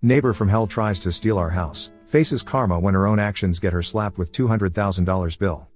Neighbor from hell tries to steal our house, faces karma when her own actions get her slapped with $200,000 bill.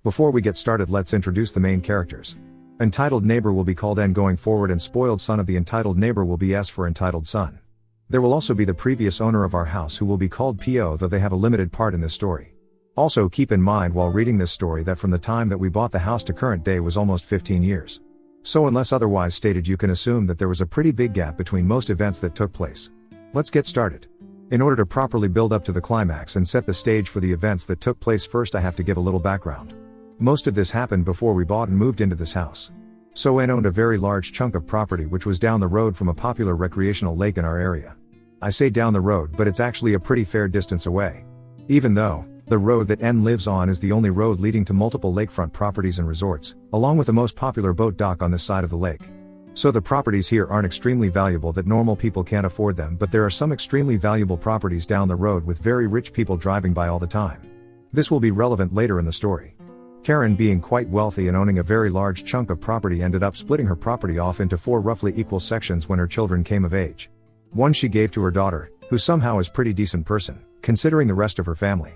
Before we get started, let's introduce the main characters. Entitled neighbor will be called N going forward, and spoiled son of the entitled neighbor will be S for entitled son. There will also be the previous owner of our house, who will be called PO, though they have a limited part in this story. Also keep in mind while reading this story that from the time that we bought the house to current day was almost 15 years. So unless otherwise stated, you can assume that there was a pretty big gap between most events that took place. Let's get started. In order to properly build up to the climax and set the stage for the events that took place, first I have to give a little background. Most of this happened before we bought and moved into this house. So N owned a very large chunk of property which was down the road from a popular recreational lake in our area. I say down the road, but it's actually a pretty fair distance away. Even though the road that N lives on is the only road leading to multiple lakefront properties and resorts, along with the most popular boat dock on this side of the lake. So the properties here aren't extremely valuable that normal people can't afford them, but there are some extremely valuable properties down the road with very rich people driving by all the time. This will be relevant later in the story. Karen, being quite wealthy and owning a very large chunk of property, ended up splitting her property off into 4 roughly equal sections when her children came of age. One she gave to her daughter, who somehow is pretty decent person, considering the rest of her family.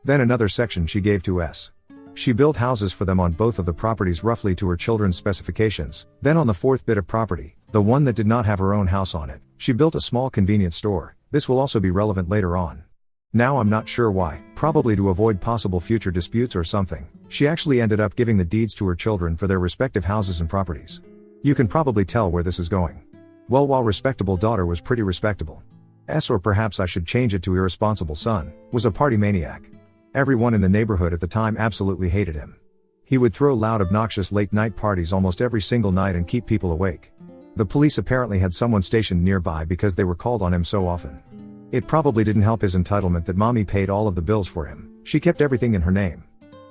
Then another section she gave to S. She built houses for them on both of the properties roughly to her children's specifications. Then on the 4th bit of property, the one that did not have her own house on it, she built a small convenience store. This will also be relevant later on. Now I'm not sure why, probably to avoid possible future disputes or something, she actually ended up giving the deeds to her children for their respective houses and properties. You can probably tell where this is going. Well, while respectable daughter was pretty respectable. S, or perhaps I should change it to irresponsible son, was a party maniac. Everyone in the neighborhood at the time absolutely hated him. He would throw loud, obnoxious late-night parties almost every single night and keep people awake. The police apparently had someone stationed nearby because they were called on him so often. It probably didn't help his entitlement that mommy paid all of the bills for him. She kept everything in her name.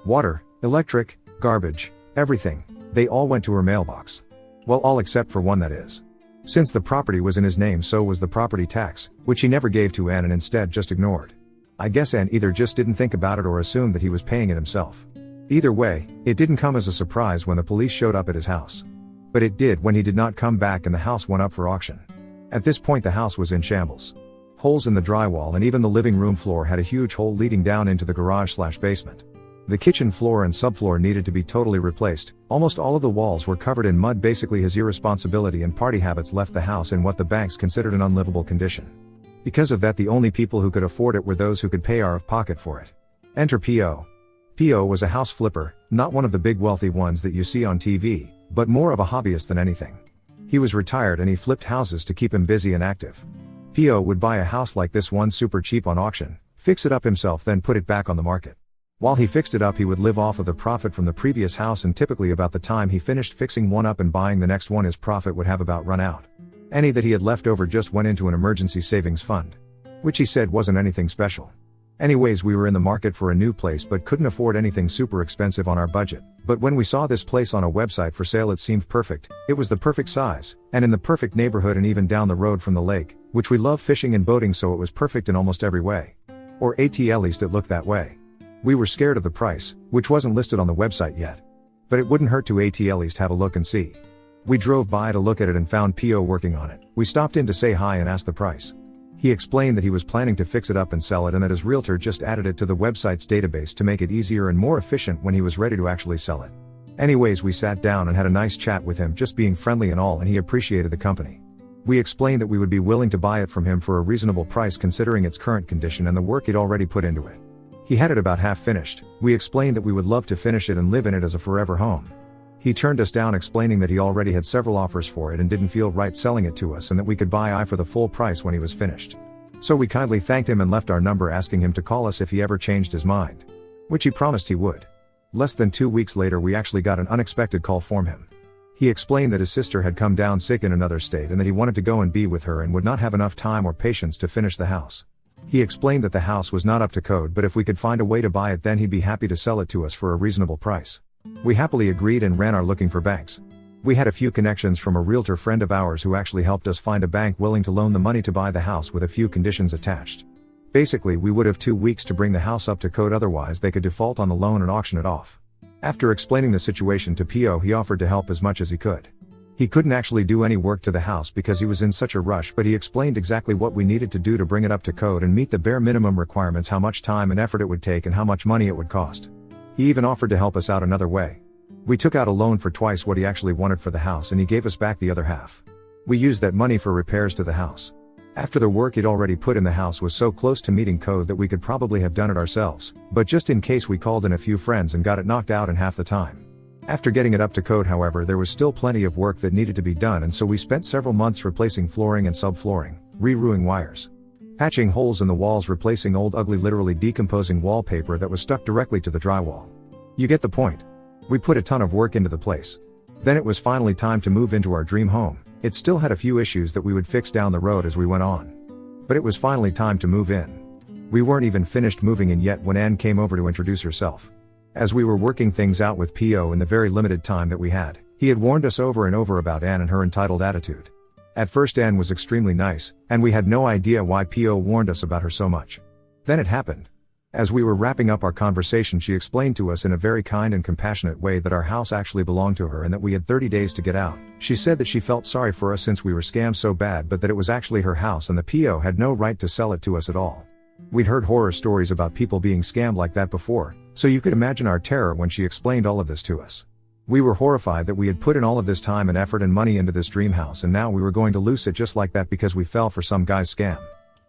Water, electric, garbage, everything. They all went to her mailbox. Well, all except for one, that is. Since the property was in his name, so was the property tax, which he never gave to Ann and instead just ignored. I guess Ann either just didn't think about it or assumed that he was paying it himself. Either way, it didn't come as a surprise when the police showed up at his house. But it did when he did not come back and the house went up for auction. At this point the house was in shambles. Holes in the drywall, and even the living room floor had a huge hole leading down into the garage/basement. The kitchen floor and subfloor needed to be totally replaced. Almost all of the walls were covered in mud. Basically his irresponsibility and party habits left the house in what the banks considered an unlivable condition. Because of that, the only people who could afford it were those who could pay out of pocket for it. Enter PO. PO was a house flipper, not one of the big wealthy ones that you see on TV, but more of a hobbyist than anything. He was retired and he flipped houses to keep him busy and active. PO would buy a house like this one super cheap on auction, fix it up himself, then put it back on the market. While he fixed it up, he would live off of the profit from the previous house, and typically about the time he finished fixing one up and buying the next one, his profit would have about run out. Any that he had left over just went into an emergency savings fund, which he said wasn't anything special. Anyways, we were in the market for a new place but couldn't afford anything super expensive on our budget. But when we saw this place on a website for sale, it seemed perfect. It was the perfect size, and in the perfect neighborhood, and even down the road from the lake, which we love fishing and boating, so it was perfect in almost every way. Or at least it looked that way. We were scared of the price, which wasn't listed on the website yet. But it wouldn't hurt to at least have a look and see. We drove by to look at it and found PO working on it. We stopped in to say hi and asked the price. He explained that he was planning to fix it up and sell it, and that his realtor just added it to the website's database to make it easier and more efficient when he was ready to actually sell it. Anyways, we sat down and had a nice chat with him, just being friendly and all, and he appreciated the company. We explained that we would be willing to buy it from him for a reasonable price considering its current condition and the work he'd already put into it. He had it about half finished. We explained that we would love to finish it and live in it as a forever home. He turned us down, explaining that he already had several offers for it and didn't feel right selling it to us, and that we could buy it for the full price when he was finished. So we kindly thanked him and left our number, asking him to call us if he ever changed his mind, which he promised he would. Less than 2 weeks later, we actually got an unexpected call from him. He explained that his sister had come down sick in another state and that he wanted to go and be with her and would not have enough time or patience to finish the house. He explained that the house was not up to code, but if we could find a way to buy it, then he'd be happy to sell it to us for a reasonable price. We happily agreed and ran our looking for banks. We had a few connections from a realtor friend of ours who actually helped us find a bank willing to loan the money to buy the house with a few conditions attached. Basically, we would have 2 weeks to bring the house up to code, otherwise they could default on the loan and auction it off. After explaining the situation to PO, he offered to help as much as he could. He couldn't actually do any work to the house because he was in such a rush, but he explained exactly what we needed to do to bring it up to code and meet the bare minimum requirements, how much time and effort it would take and how much money it would cost. He even offered to help us out another way. We took out a loan for twice what he actually wanted for the house, and he gave us back the other half. We used that money for repairs to the house. After the work he'd already put in the house was so close to meeting code that we could probably have done it ourselves, but just in case we called in a few friends and got it knocked out in half the time. After getting it up to code, however, there was still plenty of work that needed to be done, and so we spent several months replacing flooring and subflooring, re-routing wires, patching holes in the walls, replacing old ugly literally decomposing wallpaper that was stuck directly to the drywall. You get the point. We put a ton of work into the place. Then it was finally time to move into our dream home. It still had a few issues that we would fix down the road as we went on. But it was finally time to move in. We weren't even finished moving in yet when Anne came over to introduce herself. As we were working things out with P.O. in the very limited time that we had, he had warned us over and over about Anne and her entitled attitude. At first Anne was extremely nice, and we had no idea why P.O. warned us about her so much. Then it happened. As we were wrapping up our conversation, she explained to us in a very kind and compassionate way that our house actually belonged to her and that we had 30 days to get out. She said that she felt sorry for us since we were scammed so bad, but that it was actually her house and the P.O. had no right to sell it to us at all. We'd heard horror stories about people being scammed like that before, so you could imagine our terror when she explained all of this to us. We were horrified that we had put in all of this time and effort and money into this dream house, and now we were going to lose it just like that because we fell for some guy's scam.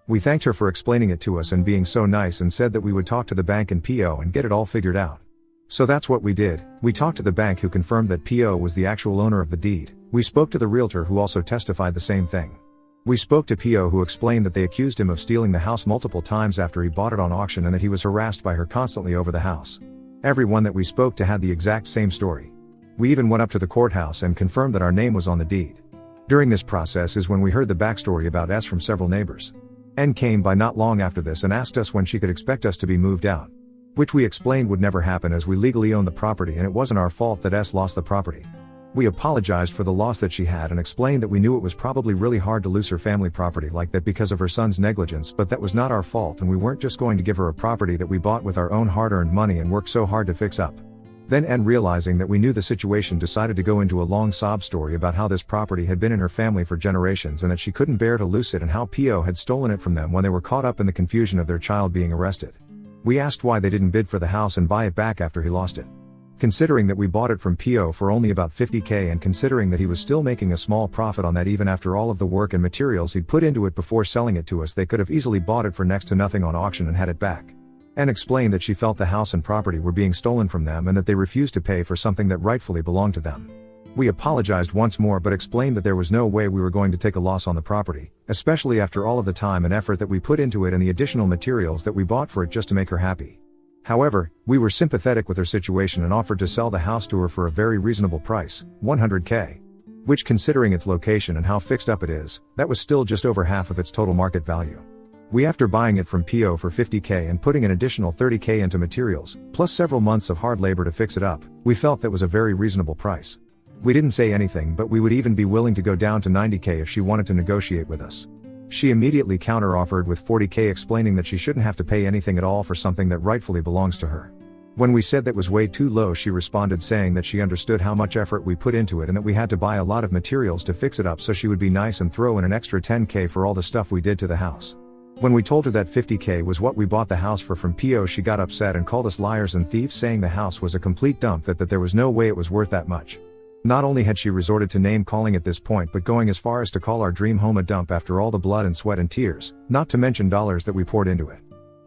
We thanked her for explaining it to us and being so nice, and said that we would talk to the bank and P.O. and get it all figured out. So that's what we did. We talked to the bank, who confirmed that P.O. was the actual owner of the deed. We spoke to the realtor, who also testified the same thing. We spoke to P.O., who explained that they accused him of stealing the house multiple times after he bought it on auction and that he was harassed by her constantly over the house. Everyone that we spoke to had the exact same story. We even went up to the courthouse and confirmed that our name was on the deed. During this process is when we heard the backstory about S from several neighbors. N came by not long after this and asked us when she could expect us to be moved out, which we explained would never happen as we legally owned the property and it wasn't our fault that S lost the property. We apologized for the loss that she had and explained that we knew it was probably really hard to lose her family property like that because of her son's negligence, but that was not our fault and we weren't just going to give her a property that we bought with our own hard-earned money and worked so hard to fix up. Then N, realizing that we knew the situation, decided to go into a long sob story about how this property had been in her family for generations and that she couldn't bear to lose it, and how P.O. had stolen it from them when they were caught up in the confusion of their child being arrested. We asked why they didn't bid for the house and buy it back after he lost it. Considering that we bought it from P.O. for only about $50,000 and considering that he was still making a small profit on that even after all of the work and materials he'd put into it before selling it to us, they could have easily bought it for next to nothing on auction and had it back. And explained that she felt the house and property were being stolen from them and that they refused to pay for something that rightfully belonged to them. We apologized once more but explained that there was no way we were going to take a loss on the property, especially after all of the time and effort that we put into it and the additional materials that we bought for it just to make her happy. However, we were sympathetic with her situation and offered to sell the house to her for a very reasonable price, $100,000. Which, considering its location and how fixed up it is, that was still just over half of its total market value. We, after buying it from P.O. for $50,000 and putting an additional $30,000 into materials, plus several months of hard labor to fix it up, we felt that was a very reasonable price. We didn't say anything, but we would even be willing to go down to $90,000 if she wanted to negotiate with us. She immediately counter-offered with $40,000, explaining that she shouldn't have to pay anything at all for something that rightfully belongs to her. When we said that was way too low, she responded saying that she understood how much effort we put into it and that we had to buy a lot of materials to fix it up, so she would be nice and throw in an extra $10,000 for all the stuff we did to the house. When we told her that $50,000 was what we bought the house for from P.O., she got upset and called us liars and thieves, saying the house was a complete dump, that there was no way it was worth that much. Not only had she resorted to name calling at this point, but going as far as to call our dream home a dump after all the blood and sweat and tears, not to mention dollars that we poured into it.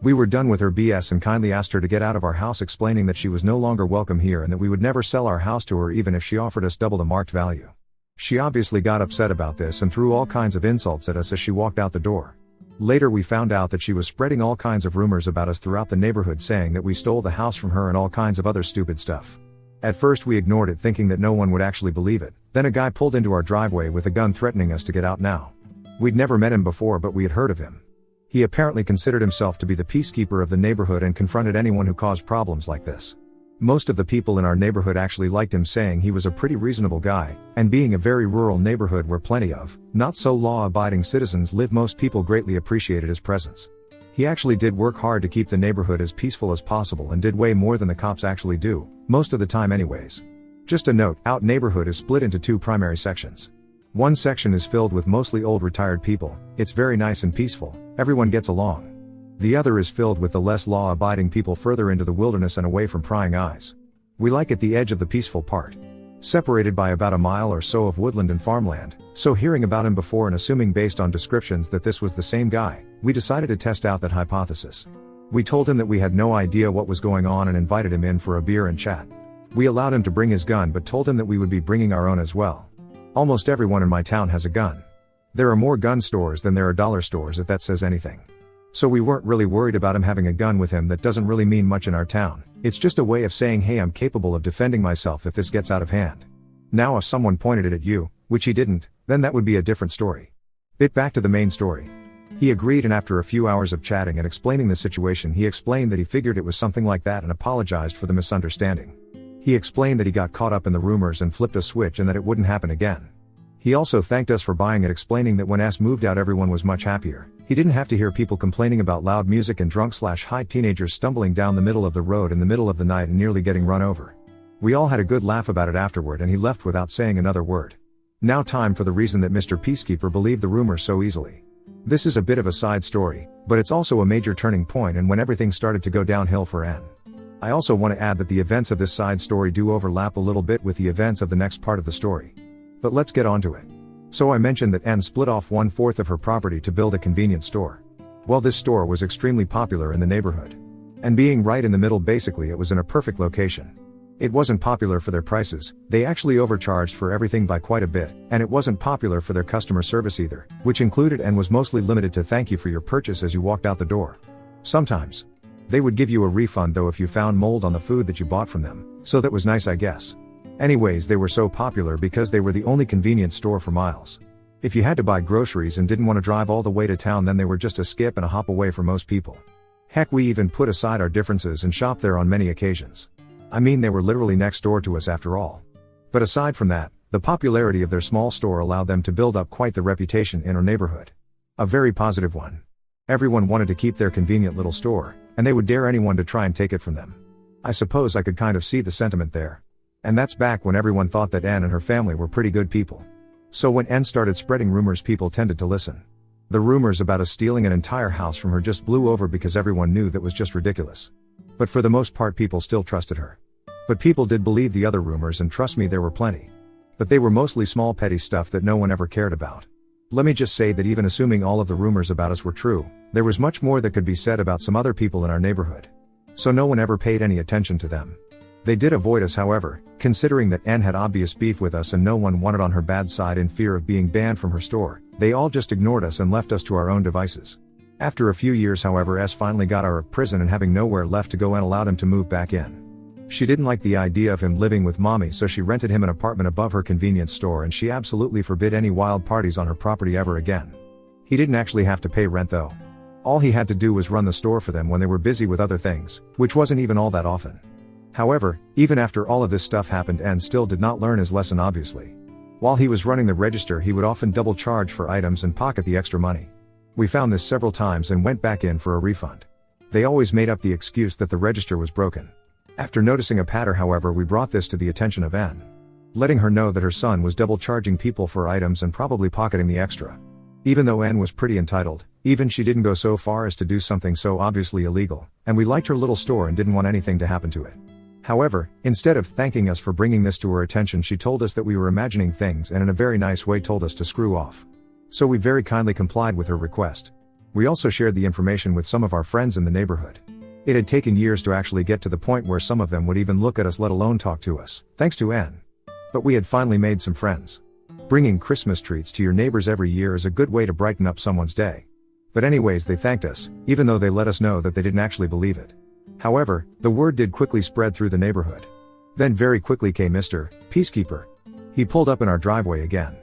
We were done with her BS and kindly asked her to get out of our house, explaining that she was no longer welcome here and that we would never sell our house to her even if she offered us double the marked value. She obviously got upset about this and threw all kinds of insults at us as she walked out the door. Later we found out that she was spreading all kinds of rumors about us throughout the neighborhood, saying that we stole the house from her and all kinds of other stupid stuff. At first we ignored it, thinking that no one would actually believe it. Then a guy pulled into our driveway with a gun, threatening us to get out now. We'd never met him before, but we had heard of him. He apparently considered himself to be the peacekeeper of the neighborhood and confronted anyone who caused problems like this. Most of the people in our neighborhood actually liked him, saying he was a pretty reasonable guy, and being a very rural neighborhood where plenty of not so law-abiding citizens live, most people greatly appreciated his presence. He actually did work hard to keep the neighborhood as peaceful as possible and did way more than the cops actually do, most of the time anyways. Just a note, Out neighborhood is split into two primary sections. One section is filled with mostly old retired people, it's very nice and peaceful, everyone gets along. The other is filled with the less law-abiding people further into the wilderness and away from prying eyes. We like at the edge of the peaceful part. Separated by about a mile or so of woodland and farmland, so hearing about him before and assuming based on descriptions that this was the same guy, we decided to test out that hypothesis. We told him that we had no idea what was going on and invited him in for a beer and chat. We allowed him to bring his gun but told him that we would be bringing our own as well. Almost everyone in my town has a gun. There are more gun stores than there are dollar stores, if that says anything. So we weren't really worried about him having a gun with him. That doesn't really mean much in our town. It's just a way of saying, hey, I'm capable of defending myself if this gets out of hand. Now if someone pointed it at you, which he didn't, then that would be a different story. Bit back to the main story. He agreed, and after a few hours of chatting and explaining the situation, he explained that he figured it was something like that and apologized for the misunderstanding. He explained that he got caught up in the rumors and flipped a switch and that it wouldn't happen again. He also thanked us for buying it, explaining that when S moved out everyone was much happier. He didn't have to hear people complaining about loud music and drunk/high teenagers stumbling down the middle of the road in the middle of the night and nearly getting run over. We all had a good laugh about it afterward, and he left without saying another word. Now time for the reason that Mr. Peacekeeper believed the rumors so easily. This is a bit of a side story, but it's also a major turning point and when everything started to go downhill for N. I also want to add that the events of this side story do overlap a little bit with the events of the next part of the story. But let's get on to it. So I mentioned that N split off 1/4 of her property to build a convenience store. Well, this store was extremely popular in the neighborhood. And being right in the middle, basically it was in a perfect location. It wasn't popular for their prices, they actually overcharged for everything by quite a bit, and it wasn't popular for their customer service either, which included and was mostly limited to thank you for your purchase as you walked out the door. Sometimes they would give you a refund though if you found mold on the food that you bought from them, so that was nice, I guess. Anyways, they were so popular because they were the only convenience store for miles. If you had to buy groceries and didn't want to drive all the way to town, then they were just a skip and a hop away for most people. Heck, we even put aside our differences and shopped there on many occasions. I mean, they were literally next door to us after all. But aside from that, the popularity of their small store allowed them to build up quite the reputation in our neighborhood. A very positive one. Everyone wanted to keep their convenient little store, and they would dare anyone to try and take it from them. I suppose I could kind of see the sentiment there. And that's back when everyone thought that N and her family were pretty good people. So when N started spreading rumors, people tended to listen. The rumors about us stealing an entire house from her just blew over because everyone knew that was just ridiculous. But for the most part, people still trusted her. But people did believe the other rumors, and trust me, there were plenty. But they were mostly small petty stuff that no one ever cared about. Let me just say that even assuming all of the rumors about us were true, there was much more that could be said about some other people in our neighborhood. So no one ever paid any attention to them. They did avoid us, however, considering that N had obvious beef with us and no one wanted on her bad side in fear of being banned from her store. They all just ignored us and left us to our own devices. After a few years, however, S finally got out of prison and having nowhere left to go and allowed him to move back in. She didn't like the idea of him living with mommy, so she rented him an apartment above her convenience store, and she absolutely forbid any wild parties on her property ever again. He didn't actually have to pay rent though. All he had to do was run the store for them when they were busy with other things, which wasn't even all that often. However, even after all of this stuff happened, N still did not learn his lesson, obviously. While he was running the register, he would often double charge for items and pocket the extra money. We found this several times and went back in for a refund. They always made up the excuse that the register was broken. After noticing a pattern, however, we brought this to the attention of N, letting her know that her son was double charging people for items and probably pocketing the extra. Even though N was pretty entitled, even she didn't go so far as to do something so obviously illegal, and we liked her little store and didn't want anything to happen to it. However, instead of thanking us for bringing this to her attention, she told us that we were imagining things and in a very nice way told us to screw off. So we very kindly complied with her request. We also shared the information with some of our friends in the neighborhood. It had taken years to actually get to the point where some of them would even look at us, let alone talk to us, thanks to N. But we had finally made some friends. Bringing Christmas treats to your neighbors every year is a good way to brighten up someone's day. But anyways, they thanked us, even though they let us know that they didn't actually believe it. However, the word did quickly spread through the neighborhood. Then very quickly came Mr. Peacekeeper. He pulled up in our driveway again.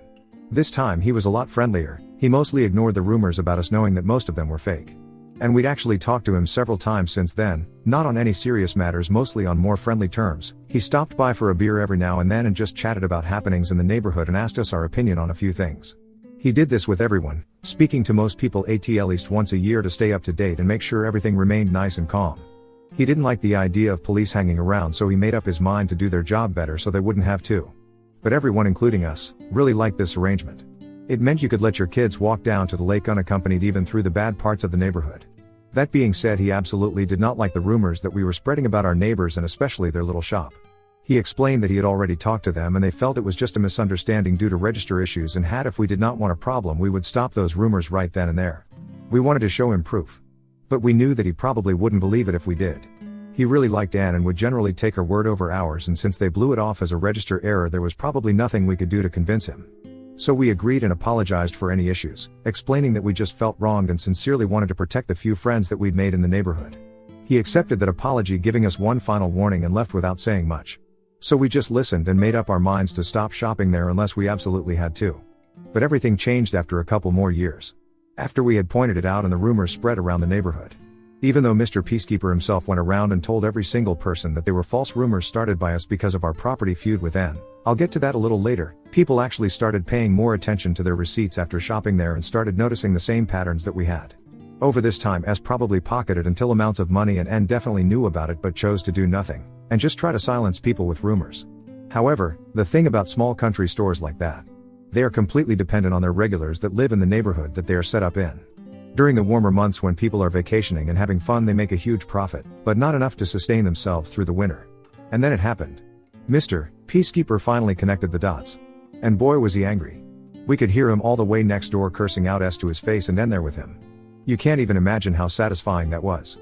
This time he was a lot friendlier. He mostly ignored the rumors about us, knowing that most of them were fake. And we'd actually talked to him several times since then, not on any serious matters, mostly on more friendly terms. He stopped by for a beer every now and then and just chatted about happenings in the neighborhood and asked us our opinion on a few things. He did this with everyone, speaking to most people at least once a year to stay up to date and make sure everything remained nice and calm. He didn't like the idea of police hanging around, so he made up his mind to do their job better so they wouldn't have to. But everyone, including us, really liked this arrangement. It meant you could let your kids walk down to the lake unaccompanied even through the bad parts of the neighborhood. That being said, he absolutely did not like the rumors that we were spreading about our neighbors and especially their little shop. He explained that he had already talked to them and they felt it was just a misunderstanding due to register issues, and if we did not want a problem we would stop those rumors right then and there. We wanted to show him proof. But we knew that he probably wouldn't believe it if we did. He really liked Anne and would generally take her word over ours, and since they blew it off as a register error there was probably nothing we could do to convince him. So we agreed and apologized for any issues, explaining that we just felt wronged and sincerely wanted to protect the few friends that we'd made in the neighborhood. He accepted that apology, giving us one final warning, and left without saying much. So we just listened and made up our minds to stop shopping there unless we absolutely had to. But everything changed after a couple more years. After we had pointed it out and the rumors spread around the neighborhood. Even though Mr. Peacekeeper himself went around and told every single person that they were false rumors started by us because of our property feud with Anne, I'll get to that a little later, people actually started paying more attention to their receipts after shopping there and started noticing the same patterns that we had. Over this time, S probably pocketed until amounts of money, and N definitely knew about it but chose to do nothing, and just try to silence people with rumors. However, the thing about small country stores like that, they are completely dependent on their regulars that live in the neighborhood that they are set up in. During the warmer months when people are vacationing and having fun they make a huge profit, but not enough to sustain themselves through the winter. And then it happened. Mr. Peacekeeper finally connected the dots. And boy was he angry. We could hear him all the way next door cursing out S to his face and N there with him. You can't even imagine how satisfying that was.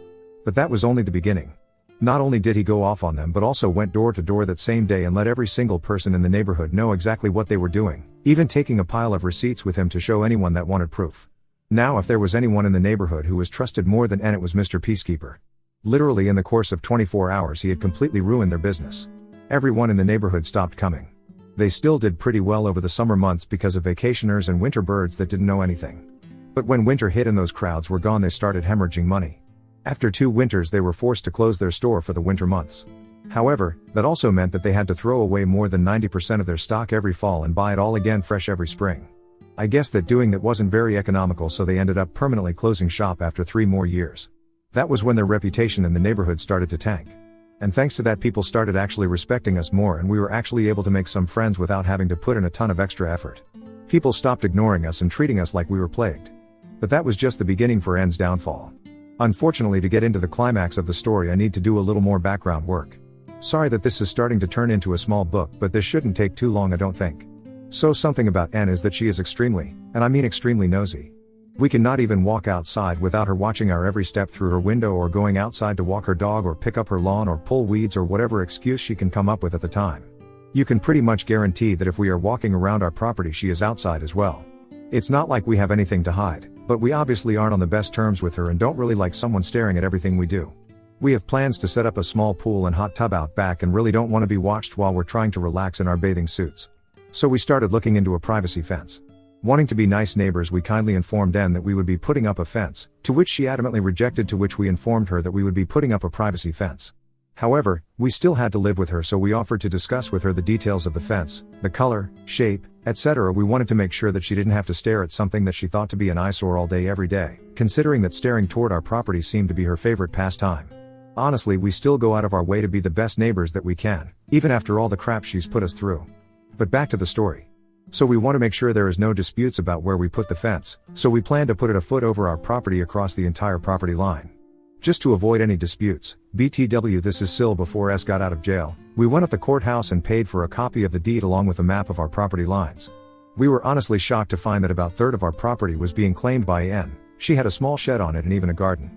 But that was only the beginning. Not only did he go off on them but also went door to door that same day and let every single person in the neighborhood know exactly what they were doing, even taking a pile of receipts with him to show anyone that wanted proof. Now if there was anyone in the neighborhood who was trusted more than N, it was Mr. Peacekeeper. Literally in the course of 24 hours he had completely ruined their business. Everyone in the neighborhood stopped coming. They still did pretty well over the summer months because of vacationers and winter birds that didn't know anything. But when winter hit and those crowds were gone, they started hemorrhaging money. After 2 winters they were forced to close their store for the winter months. However, that also meant that they had to throw away more than 90% of their stock every fall and buy it all again fresh every spring. I guess that doing that wasn't very economical, so they ended up permanently closing shop after 3 more years. That was when their reputation in the neighborhood started to tank. And thanks to that, people started actually respecting us more and we were actually able to make some friends without having to put in a ton of extra effort. People stopped ignoring us and treating us like we were plagued. But that was just the beginning for N's downfall. Unfortunately, to get into the climax of the story I need to do a little more background work. Sorry that this is starting to turn into a small book, but this shouldn't take too long, I don't think. So something about N is that she is extremely, and I mean extremely nosy. We cannot even walk outside without her watching our every step through her window, or going outside to walk her dog or pick up her lawn or pull weeds or whatever excuse she can come up with at the time. You can pretty much guarantee that if we are walking around our property she is outside as well. It's not like we have anything to hide, but we obviously aren't on the best terms with her and don't really like someone staring at everything we do. We have plans to set up a small pool and hot tub out back and really don't want to be watched while we're trying to relax in our bathing suits. So we started looking into a privacy fence. Wanting to be nice neighbors, we kindly informed N that we would be putting up a fence, to which she adamantly rejected, to which we informed her that we would be putting up a privacy fence. However, we still had to live with her, so we offered to discuss with her the details of the fence, the color, shape, etc. We wanted to make sure that she didn't have to stare at something that she thought to be an eyesore all day every day, considering that staring toward our property seemed to be her favorite pastime. Honestly, we still go out of our way to be the best neighbors that we can, even after all the crap she's put us through. But back to the story. So we want to make sure there is no disputes about where we put the fence, so we plan to put it a foot over our property across the entire property line. Just to avoid any disputes, BTW, this is still before S got out of jail, we went at the courthouse and paid for a copy of the deed along with a map of our property lines. We were honestly shocked to find that about 1/3 of our property was being claimed by N. She had a small shed on it and even a garden.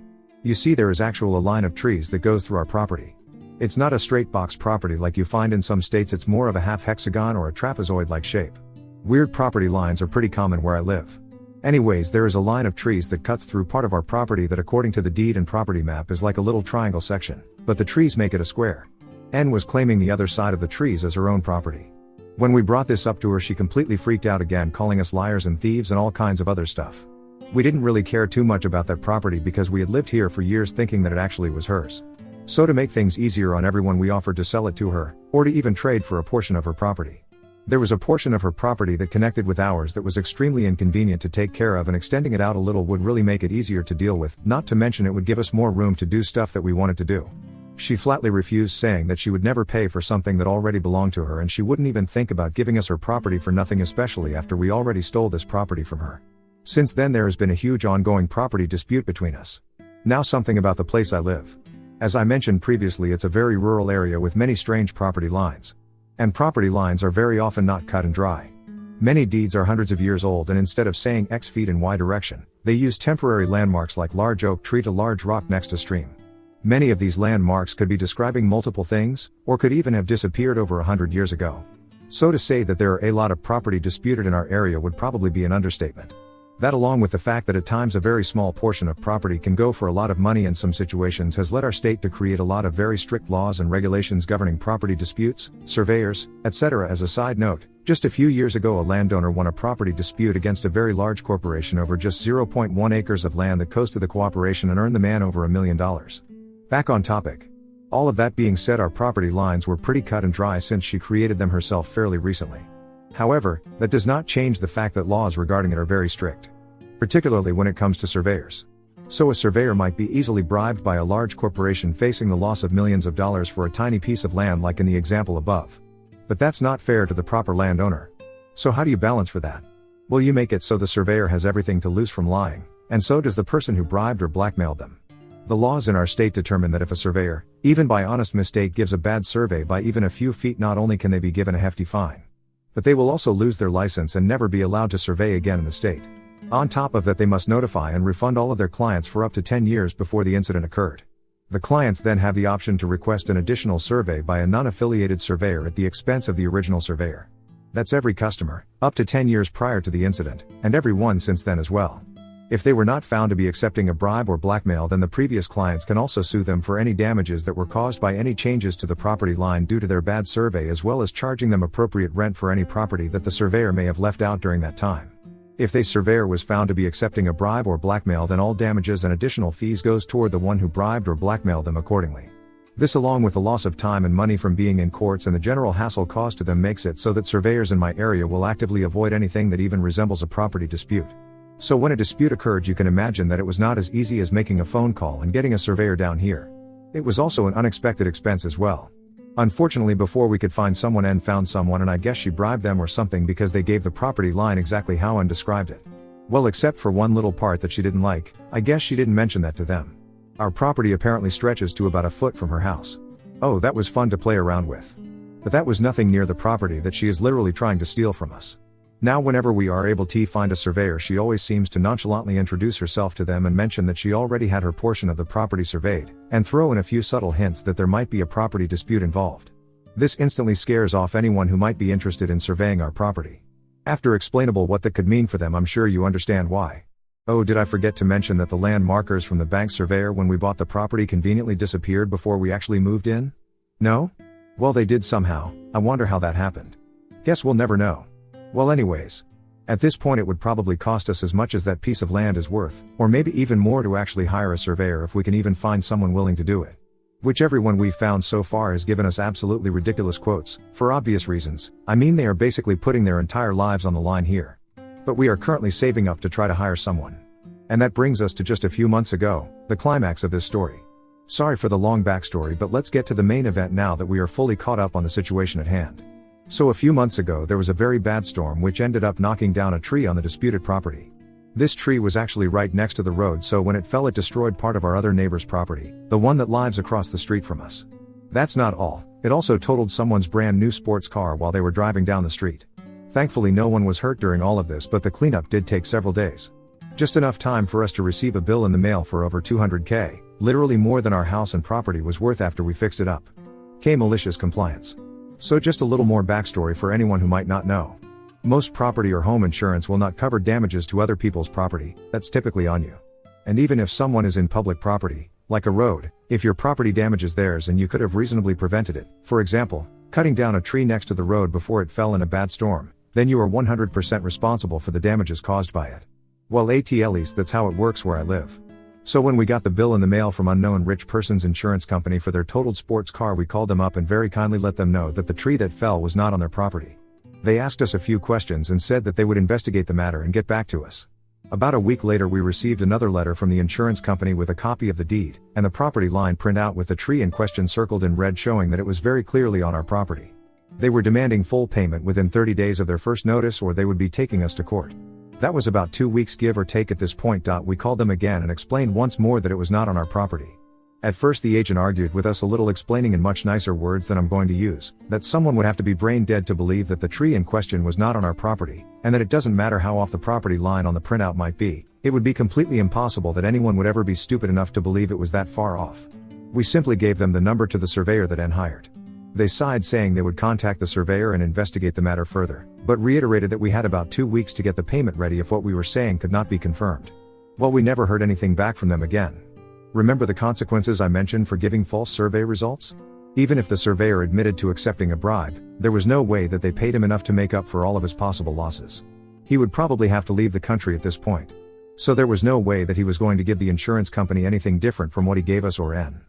You see, there is actually a line of trees that goes through our property. It's not a straight box property like you find in some states, it's more of a half hexagon or a trapezoid-like shape. Weird property lines are pretty common where I live. Anyways, there is a line of trees that cuts through part of our property that according to the deed and property map is like a little triangle section, but the trees make it a square. N was claiming the other side of the trees as her own property. When we brought this up to her, she completely freaked out again, calling us liars and thieves and all kinds of other stuff. We didn't really care too much about that property because we had lived here for years thinking that it actually was hers. So to make things easier on everyone, we offered to sell it to her, or to even trade for a portion of her property. There was a portion of her property that connected with ours that was extremely inconvenient to take care of, and extending it out a little would really make it easier to deal with, not to mention it would give us more room to do stuff that we wanted to do. She flatly refused, saying that she would never pay for something that already belonged to her, and she wouldn't even think about giving us her property for nothing, especially after we already stole this property from her. Since then there has been a huge ongoing property dispute between us. Now something about the place I live. As I mentioned previously, it's a very rural area with many strange property lines. And property lines are very often not cut and dry. Many deeds are hundreds of years old, and instead of saying X feet in Y direction, they use temporary landmarks like large oak tree to large rock next to stream. Many of these landmarks could be describing multiple things, or could even have disappeared over 100 years ago. So to say that there are a lot of property disputed in our area would probably be an understatement. That, along with the fact that at times a very small portion of property can go for a lot of money in some situations, has led our state to create a lot of very strict laws and regulations governing property disputes, surveyors, etc. As a side note, just a few years ago a landowner won a property dispute against a very large corporation over just 0.1 acres of land that coasted the cooperation and earned the man over $1 million. Back on topic. All of that being said, our property lines were pretty cut and dry since she created them herself fairly recently. However, that does not change the fact that laws regarding it are very strict. Particularly when it comes to surveyors. So a surveyor might be easily bribed by a large corporation facing the loss of millions of dollars for a tiny piece of land like in the example above. But that's not fair to the proper landowner. So how do you balance for that? Well, you make it so the surveyor has everything to lose from lying, and so does the person who bribed or blackmailed them. The laws in our state determine that if a surveyor, even by honest mistake, gives a bad survey by even a few feet, not only can they be given a hefty fine, but they will also lose their license and never be allowed to survey again in the state. On top of that, they must notify and refund all of their clients for up to 10 years before the incident occurred. The clients then have the option to request an additional survey by a non-affiliated surveyor at the expense of the original surveyor. That's every customer, up to 10 years prior to the incident, and every one since then as well. If they were not found to be accepting a bribe or blackmail, then the previous clients can also sue them for any damages that were caused by any changes to the property line due to their bad survey, as well as charging them appropriate rent for any property that the surveyor may have left out during that time. If the surveyor was found to be accepting a bribe or blackmail, then all damages and additional fees goes toward the one who bribed or blackmailed them accordingly. This, along with the loss of time and money from being in courts and the general hassle caused to them, makes it so that surveyors in my area will actively avoid anything that even resembles a property dispute. So when a dispute occurred, you can imagine that it was not as easy as making a phone call and getting a surveyor down here. It was also an unexpected expense as well. Unfortunately, before we could find someone and found someone, and I guess she bribed them or something because they gave the property line exactly how I described it. Well, except for one little part that she didn't like. I guess she didn't mention that to them. Our property apparently stretches to about a foot from her house. Oh, that was fun to play around with. But that was nothing near the property that she is literally trying to steal from us. Now whenever we are able to find a surveyor, she always seems to nonchalantly introduce herself to them and mention that she already had her portion of the property surveyed, and throw in a few subtle hints that there might be a property dispute involved. This instantly scares off anyone who might be interested in surveying our property. After explainable what that could mean for them, I'm sure you understand why. Oh, did I forget to mention that the land markers from the bank surveyor when we bought the property conveniently disappeared before we actually moved in? No? Well, they did somehow. I wonder how that happened. Guess we'll never know. Well, anyways. At this point it would probably cost us as much as that piece of land is worth, or maybe even more, to actually hire a surveyor if we can even find someone willing to do it. Which everyone we've found so far has given us absolutely ridiculous quotes, for obvious reasons. I mean, they are basically putting their entire lives on the line here. But we are currently saving up to try to hire someone. And that brings us to just a few months ago, the climax of this story. Sorry for the long backstory, but let's get to the main event now that we are fully caught up on the situation at hand. So a few months ago there was a very bad storm which ended up knocking down a tree on the disputed property. This tree was actually right next to the road, so when it fell it destroyed part of our other neighbor's property, the one that lives across the street from us. That's not all, it also totaled someone's brand new sports car while they were driving down the street. Thankfully no one was hurt during all of this, but the cleanup did take several days. Just enough time for us to receive a bill in the mail for over $200K, literally more than our house and property was worth after we fixed it up. Malicious compliance. So just a little more backstory for anyone who might not know. Most property or home insurance will not cover damages to other people's property, that's typically on you. And even if someone is in public property, like a road, if your property damages theirs and you could have reasonably prevented it, for example, cutting down a tree next to the road before it fell in a bad storm, then you are 100% responsible for the damages caused by it. Well, at least that's how it works where I live. So when we got the bill in the mail from unknown rich person's insurance company for their totaled sports car, we called them up and very kindly let them know that the tree that fell was not on their property. They asked us a few questions and said that they would investigate the matter and get back to us. About a week later we received another letter from the insurance company with a copy of the deed, and the property line printout with the tree in question circled in red showing that it was very clearly on our property. They were demanding full payment within 30 days of their first notice or they would be taking us to court. That was about 2 weeks give or take at this point. We called them again and explained once more that it was not on our property. At first the agent argued with us a little, explaining in much nicer words than I'm going to use, that someone would have to be brain dead to believe that the tree in question was not on our property, and that it doesn't matter how off the property line on the printout might be, it would be completely impossible that anyone would ever be stupid enough to believe it was that far off. We simply gave them the number to the surveyor that N hired. They sighed, saying they would contact the surveyor and investigate the matter further, but reiterated that we had about 2 weeks to get the payment ready if what we were saying could not be confirmed. Well, we never heard anything back from them again. Remember the consequences I mentioned for giving false survey results? Even if the surveyor admitted to accepting a bribe, there was no way that they paid him enough to make up for all of his possible losses. He would probably have to leave the country at this point. So there was no way that he was going to give the insurance company anything different from what he gave us or N.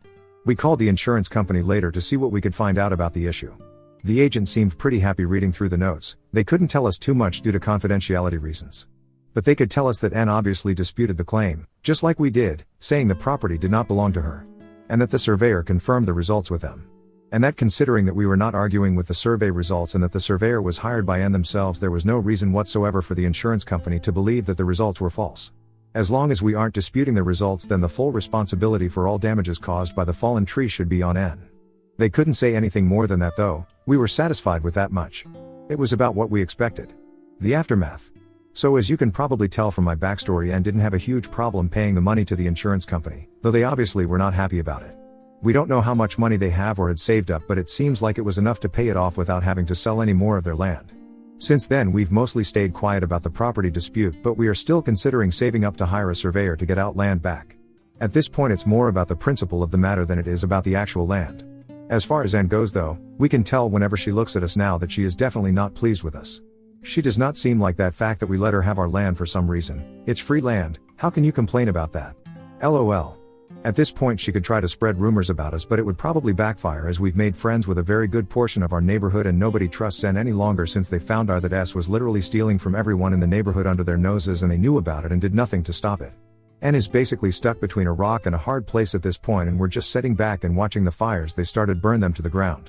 We called the insurance company later to see what we could find out about the issue. The agent seemed pretty happy reading through the notes. They couldn't tell us too much due to confidentiality reasons. But they could tell us that N obviously disputed the claim, just like we did, saying the property did not belong to her. And that the surveyor confirmed the results with them. And that considering that we were not arguing with the survey results and that the surveyor was hired by N themselves, there was no reason whatsoever for the insurance company to believe that the results were false. As long as we aren't disputing the results, then the full responsibility for all damages caused by the fallen tree should be on N. They couldn't say anything more than that though. We were satisfied with that much. It was about what we expected. The aftermath. So as you can probably tell from my backstory, N didn't have a huge problem paying the money to the insurance company, though they obviously were not happy about it. We don't know how much money they have or had saved up, but it seems like it was enough to pay it off without having to sell any more of their land. Since then we've mostly stayed quiet about the property dispute, but we are still considering saving up to hire a surveyor to get our land back. At this point it's more about the principle of the matter than it is about the actual land. As far as N goes though, we can tell whenever she looks at us now that she is definitely not pleased with us. She does not seem like that fact that we let her have our land for some reason. It's free land, how can you complain about that? LOL. At this point she could try to spread rumors about us, but it would probably backfire, as we've made friends with a very good portion of our neighborhood and nobody trusts N any longer since they found out that S was literally stealing from everyone in the neighborhood under their noses and they knew about it and did nothing to stop it. N is basically stuck between a rock and a hard place at this point, and we're just sitting back and watching the fires they started burn them to the ground.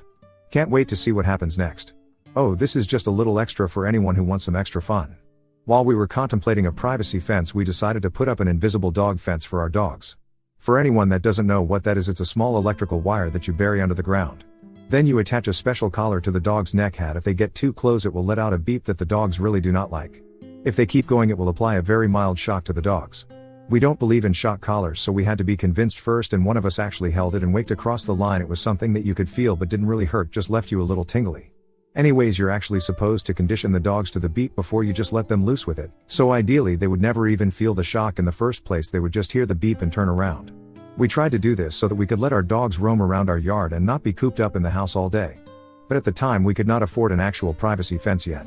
Can't wait to see what happens next. Oh, this is just a little extra for anyone who wants some extra fun. While we were contemplating a privacy fence, we decided to put up an invisible dog fence for our dogs. For anyone that doesn't know what that is, it's a small electrical wire that you bury under the ground. Then you attach a special collar to the dog's neck hat. If they get too close, it will let out a beep that the dogs really do not like. If they keep going, it will apply a very mild shock to the dogs. We don't believe in shock collars, so we had to be convinced first, and one of us actually held it and waked across the line. It was something that you could feel but didn't really hurt, just left you a little tingly. Anyways, you're actually supposed to condition the dogs to the beep before you just let them loose with it, so ideally they would never even feel the shock in the first place. They would just hear the beep and turn around. We tried to do this so that we could let our dogs roam around our yard and not be cooped up in the house all day. But at the time we could not afford an actual privacy fence yet.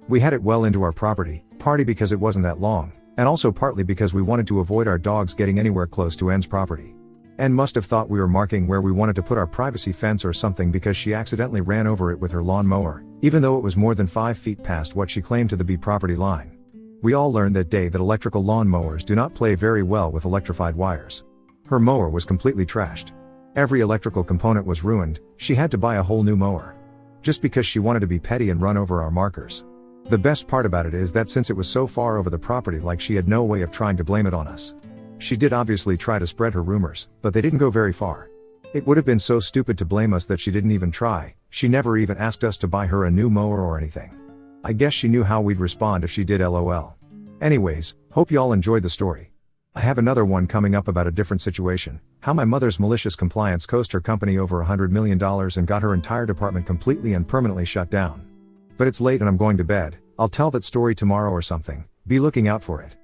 We had it well into our property, partly because it wasn't that long, and also partly because we wanted to avoid our dogs getting anywhere close to N's property. N must have thought we were marking where we wanted to put our privacy fence or something, because she accidentally ran over it with her lawn mower, even though it was more than 5 feet past what she claimed to be property line. We all learned that day that electrical lawn mowers do not play very well with electrified wires. Her mower was completely trashed. Every electrical component was ruined. She had to buy a whole new mower. Just because she wanted to be petty and run over our markers. The best part about it is that since it was so far over the property, like, she had no way of trying to blame it on us. She did obviously try to spread her rumors, but they didn't go very far. It would have been so stupid to blame us that she didn't even try. She never even asked us to buy her a new mower or anything. I guess she knew how we'd respond if she did, LOL. Anyways, hope y'all enjoyed the story. I have another one coming up about a different situation, how my mother's malicious compliance cost her company over $100 million and got her entire department completely and permanently shut down. But it's late and I'm going to bed. I'll tell that story tomorrow or something. Be looking out for it.